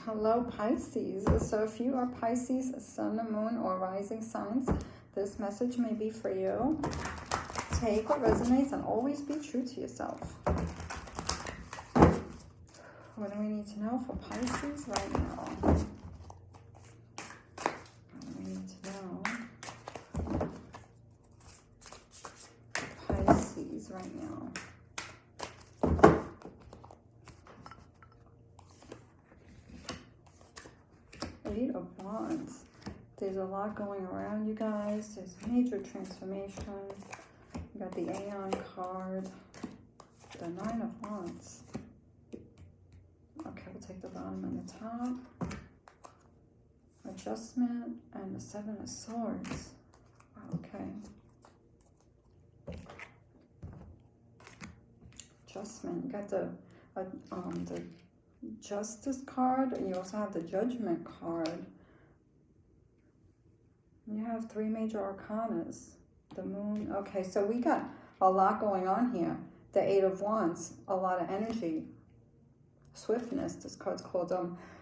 Hello, Pisces. So if you are Pisces, sun, moon, or rising signs, this message may be for you. Take what resonates and always be true to yourself. What do we need to know for Pisces right now? What do we need to know for Pisces right now? Eight of Wands. There's a lot going around, you guys. There's major transformation. You got the Aeon card. The Nine of Wands. Okay, we'll take the bottom and the top. Adjustment and the Seven of Swords. Okay. Adjustment. You got the Justice card, and you also have the Judgment card. You have three major arcanas. The Moon. Okay, so we got a lot going on here. The Eight of Wands, a lot of energy. Swiftness, this card's called.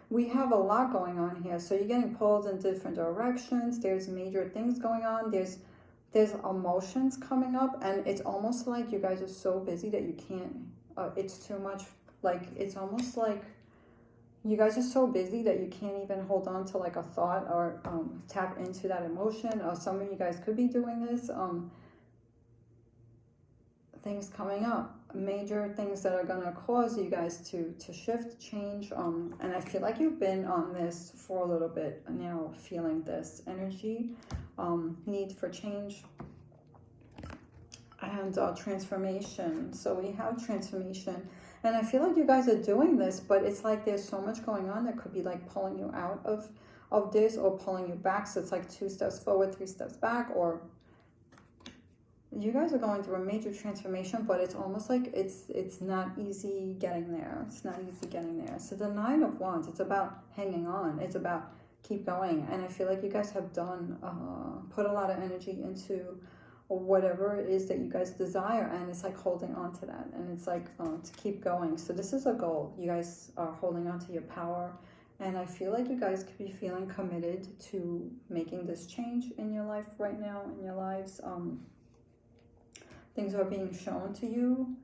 We have a lot going on here. So you're getting pulled in different directions. There's major things going on. There's emotions coming up, and it's almost like you guys are so busy that you can't, it's too much. Like, it's almost like you guys are so busy that you can't even hold on to like a thought or tap into that emotion. Or some of you guys could be doing this. Things coming up, major things that are going to cause you guys to shift, change. And I feel like you've been on this for a little bit now, feeling this energy, need for change. And transformation. So we have transformation. And I feel like you guys are doing this, but it's like there's so much going on that could be like pulling you out of this or pulling you back. So it's like 2 steps forward, 3 steps back, or you guys are going through a major transformation, but it's almost like it's not easy getting there. It's not easy getting there. So the Nine of Wands, it's about hanging on. It's about keep going. And I feel like you guys have done, put a lot of energy into whatever it is that you guys desire, and it's like holding on to that, and it's like to keep going. So this is a goal. You guys are holding on to your power, and I feel like you guys could be feeling committed to making this change in your life right now, in your lives. Things are being shown to you.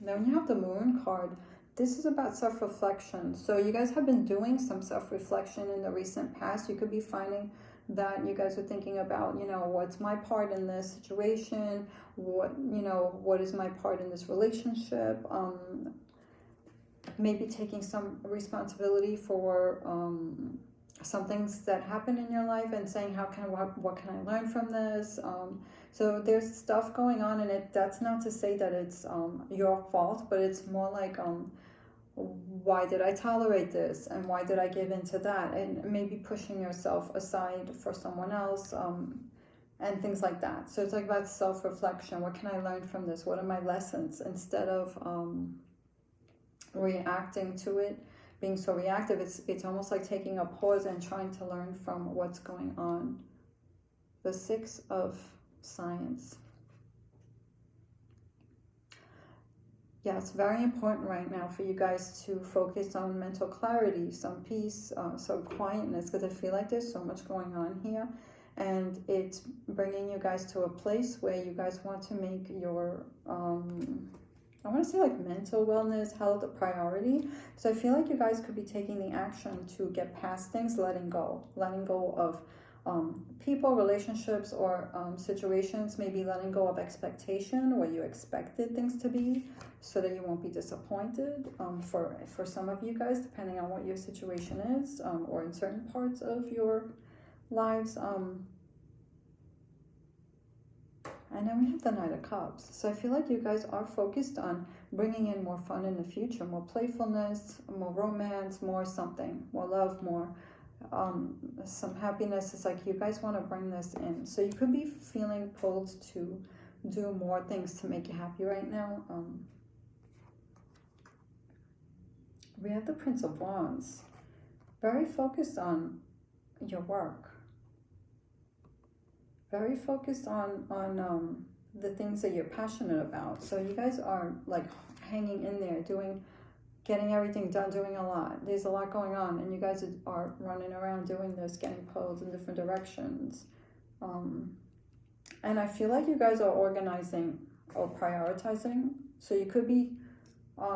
Then you have the Moon card. This is about self-reflection. So you guys have been doing some self-reflection in the recent past. You could be finding that you guys are thinking about, you know, what's my part in this situation? What is my part in this relationship? Maybe taking some responsibility for some things that happen in your life and saying, what can I learn from this? So there's stuff going on in it. That's not to say that it's your fault, but it's more like, why did I tolerate this, and why did I give into that, and maybe pushing yourself aside for someone else, and things like that. So it's like about self-reflection. What can I learn from this? What are my lessons? Instead of reacting to it, being so reactive, it's almost like taking a pause and trying to learn from what's going on. The Six of Science. Yeah, it's very important right now for you guys to focus on mental clarity, some peace, some quietness, because I feel like there's so much going on here, and it's bringing you guys to a place where you guys want to make your, I want to say like mental wellness, health a priority. So I feel like you guys could be taking the action to get past things, letting go of people, relationships, or situations, maybe letting go of expectation where you expected things to be, so that you won't be disappointed. For some of you guys, depending on what your situation is, or in certain parts of your lives. And then we have the Knight of Cups. So I feel like you guys are focused on bringing in more fun in the future, more playfulness, more romance, more something, more love, more some happiness. It's like you guys want to bring this in. So you could be feeling pulled to do more things to make you happy right now. We have the Prince of Wands. Very focused on your work. Very focused on the things that you're passionate about. So you guys are like hanging in there, doing getting everything done, doing a lot. There's a lot going on, and you guys are running around doing this, getting pulled in different directions. And I feel like you guys are organizing or prioritizing. So you could be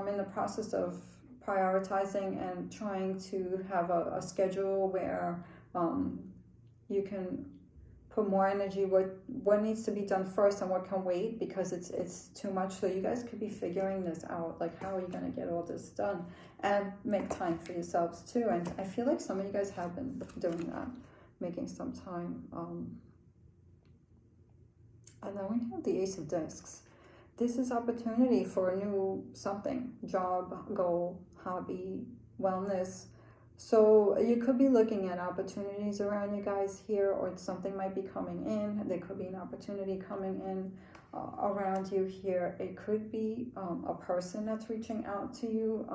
in the process of prioritizing and trying to have a schedule where you can put more energy what needs to be done first and what can wait, because it's too much. So you guys could be figuring this out, like how are you going to get all this done and make time for yourselves too. And I feel like some of you guys have been doing that, making some time. And then we have the Ace of Discs. This is opportunity for a new something, job, goal, hobby, wellness. So you could be looking at opportunities around you guys here, or something might be coming in. There could be an opportunity coming in around you here. It could be a person that's reaching out to you,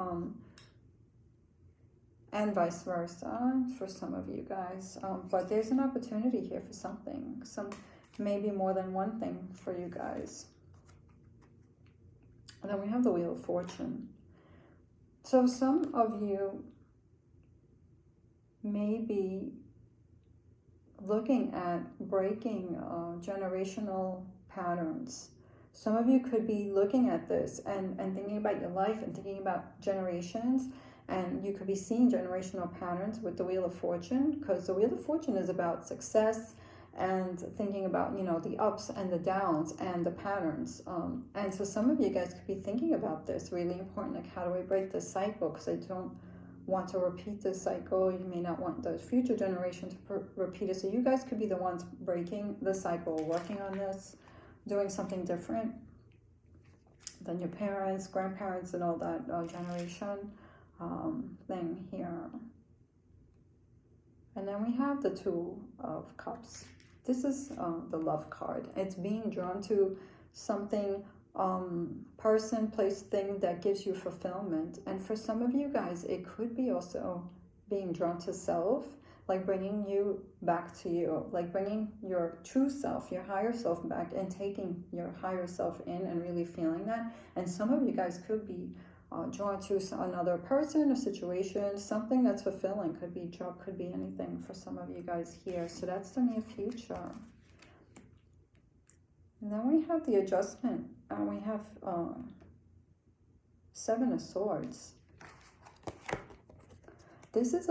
and vice versa for some of you guys. But there's an opportunity here for something, maybe more than one thing for you guys. And then we have the Wheel of Fortune. So some of you may be looking at breaking generational patterns. Some of you could be looking at this and thinking about your life and thinking about generations, and you could be seeing generational patterns with the Wheel of Fortune, because the Wheel of Fortune is about success and thinking about, you know, the ups and the downs and the patterns. And so some of you guys could be thinking about this, really important, like how do I break this cycle, because I don't want to repeat this cycle. You may not want the future generation to repeat it. So you guys could be the ones breaking the cycle, working on this, doing something different than your parents, grandparents, and all that generation thing here. And then we have the Two of Cups. This is the Love card. It's being drawn to something, person, place, thing that gives you fulfillment. And for some of you guys, it could be also being drawn to self, like bringing you back to you, like bringing your true self, your higher self back, and taking your higher self in and really feeling that. And some of you guys could be drawn to another person, a situation, something that's fulfilling. Could be job, could be anything for some of you guys here. So that's the near future. And then we have the Adjustment, and we have Seven of Swords. This is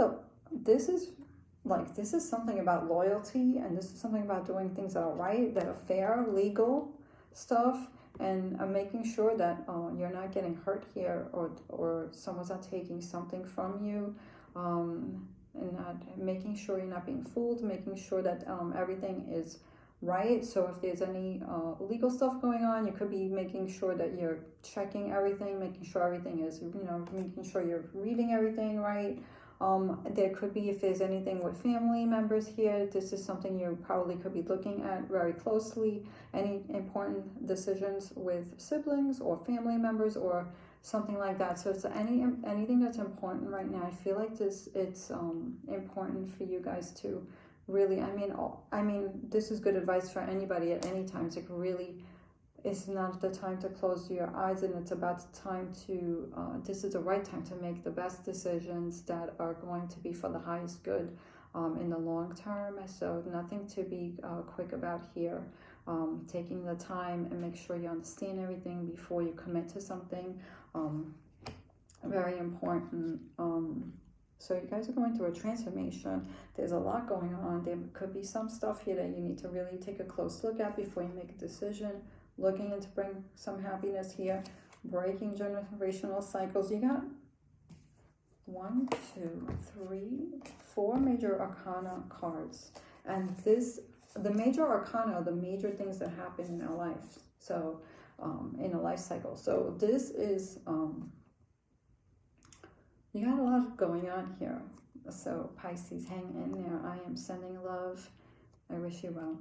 something about loyalty, and this is something about doing things that are right, that are fair, legal stuff, and making sure that you're not getting hurt here, or someone's not taking something from you, and not making sure you're not being fooled, making sure that everything is right. So if there's any legal stuff going on, you could be making sure that you're checking everything, making sure everything is, making sure you're reading everything right. There could be, if there's anything with family members here, this is something you probably could be looking at very closely. Any important decisions with siblings or family members or something like that. So it's anything that's important right now. I feel like it's important for you guys to really, I mean, this is good advice for anybody at any time. It's like really, it's not the time to close your eyes, and it's about the time to, this is the right time to make the best decisions that are going to be for the highest good in the long term. So nothing to be quick about here. Taking the time and make sure you understand everything before you commit to something. Very important. So you guys are going through a transformation. There's a lot going on. There could be some stuff here that you need to really take a close look at before you make a decision. Looking into bring some happiness here. Breaking generational cycles. You got 1, 2, 3, 4 major arcana cards. And the major arcana are the major things that happen in our life. So in a life cycle. So this is, you got a lot going on here. So Pisces, hang in there. I am sending love. I wish you well.